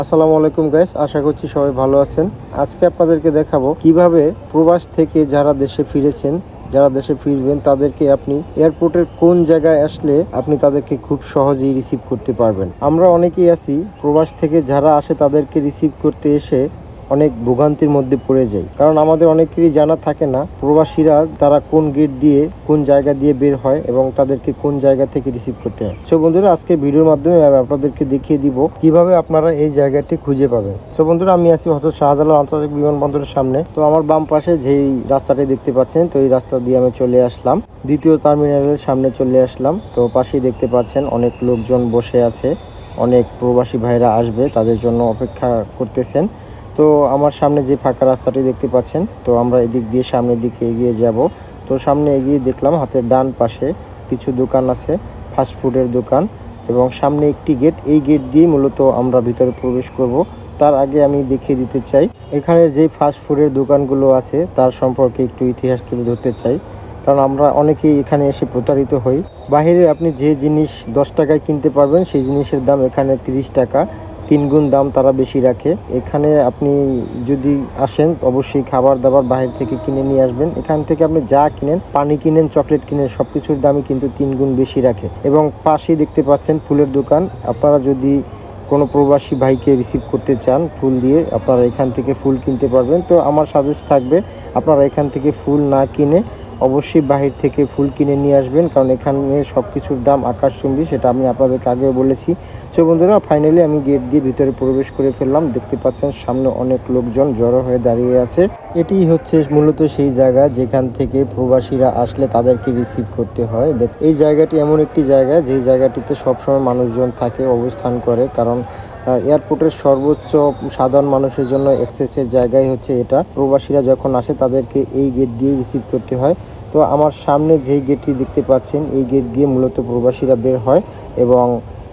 আসসালামু আলাইকুম গাইস, আশা করছি সবাই ভালো আছেন। আজকে আপনাদেরকে দেখাবো কিভাবে প্রবাস থেকে যারা দেশে ফিরেছেন, যারা দেশে ফিরবেন তাদেরকে আপনি এয়ারপোর্টের কোন জায়গায় আসলে আপনি তাদেরকে খুব সহজেই রিসিভ করতে পারবেন। আমরা অনেকেই আছি প্রবাস থেকে যারা আসে তাদেরকে রিসিভ করতে এসে অনেক ভোগান্তির মধ্যে পড়ে যাই, কারণ আমাদের অনেকেরই জানা থাকে না প্রবাসীরা তারা কোন গেট দিয়ে কোন জায়গা দিয়ে বের হয় এবং তাদেরকে কোন জায়গা থেকে রিসিভ করতে হয়। সো বন্ধুরা, আজকে ভিডিওর মাধ্যমে আমি আপনাদেরকে দেখিয়ে দিব কিভাবে আপনারা এই জায়গাটি খুঁজে পাবেন। সো বন্ধুরা, আমি আছি হযরত শাহজালাল আন্তর্জাতিক বিমানবন্দরের সামনে। তো আমার বাম পাশে যেই রাস্তাটি দেখতে পাচ্ছেন, তো এই রাস্তা দিয়ে আমি চলে আসলাম, দ্বিতীয় টার্মিনালের সামনে চলে আসলাম। তো পাশেই দেখতে পাচ্ছেন অনেক লোকজন বসে আছে, অনেক প্রবাসী ভাইরা আসবে, তাদের জন্য অপেক্ষা করতেছেন। তো আমার সামনে যে ফাঁকা রাস্তাটি দেখতে পাচ্ছেন, তো আমরা এদিক দিয়ে সামনের দিকে এগিয়ে যাব। তো সামনে এগিয়ে দেখলাম হাতের ডান পাশে কিছু দোকান আছে, ফাস্টফুডের দোকান, এবং সামনে একটি গেট। এই গেট দিয়ে মূলত আমরা ভিতরে প্রবেশ করব। তার আগে আমি দেখিয়ে দিতে চাই এখানের যে ফাস্টফুডের দোকানগুলো আছে তার সম্পর্কে একটু ইতিহাস তুলে ধরতে চাই, কারণ আমরা অনেকেই এখানে এসে প্রতারিত হই। বাইরে আপনি যে জিনিস 10 টাকায় কিনতে পারবেন সেই জিনিসের দাম এখানে 30 টাকা, 3 গুণ দাম তারা বেশি রাখে। এখানে আপনি যদি আসেন অবশ্যই খাবার দাবার বাইরে থেকে কিনে নিয়ে আসবেন। এখান থেকে আপনি যা কিনেন, পানি কিনেন, চকলেট কিনেন, সবকিছুর দামই কিন্তু 3 গুণ বেশি রাখে। এবং পাশেই দেখতে পাচ্ছেন ফুলের দোকান। আপনারা যদি কোনো প্রবাসী ভাইকে রিসিভ করতে চান ফুল দিয়ে, আপনারা এখান থেকে ফুল কিনতে পারবেন। তো আমার সাজেস্ট থাকবে আপনারা এখান থেকে ফুল না কিনে অবশ্যই বাহির থেকে ফুল কিনে নিয়ে আসবেন, কারণ এখানে সব কিছুর দাম আকাশচুম্বী, সেটা আমি আপনাদেরকে আগেও বলেছি। সো বন্ধুরা, ফাইনালি আমি গেট দিয়ে ভিতরে প্রবেশ করে ফেললাম। দেখতে পাচ্ছেন সামনে অনেক লোকজন জড়ো হয়ে দাঁড়িয়ে আছে। এটি হচ্ছে মূলত সেই জায়গা যেখান থেকে প্রবাসীরা আসলে তাদেরকে রিসিভ করতে হয়। এই জায়গাটি এমন একটি জায়গা যে জায়গাটিতে সবসময় মানুষজন থাকে, অবস্থান করে, কারণ এয়ারপোর্টের সর্বোচ্চ সাধারণ মানুষের জন্য অ্যাক্সেসের জায়গায় হচ্ছে এটা। প্রবাসীরা যখন আসে তাদেরকে এই গেট দিয়ে রিসিভ করতে হয়। তো আমার সামনে যেই গেটটি দেখতে পাচ্ছেন এই গেট দিয়ে মূলত প্রবাসীরা বের হয় এবং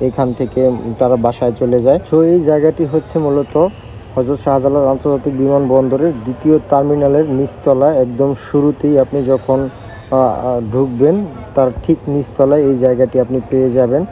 এখান থেকে তারা বাসায় চলে যায়। সো এই জায়গাটি হচ্ছে মূলত হযরত শাহজালাল আন্তর্জাতিক বিমানবন্দরের দ্বিতীয় টার্মিনালের নিচতলা, একদম শুরুতেই আপনি যখন ঢুকবেন তার ঠিক নিচতলায় এই জায়গাটি আপনি পেয়ে যাবেন।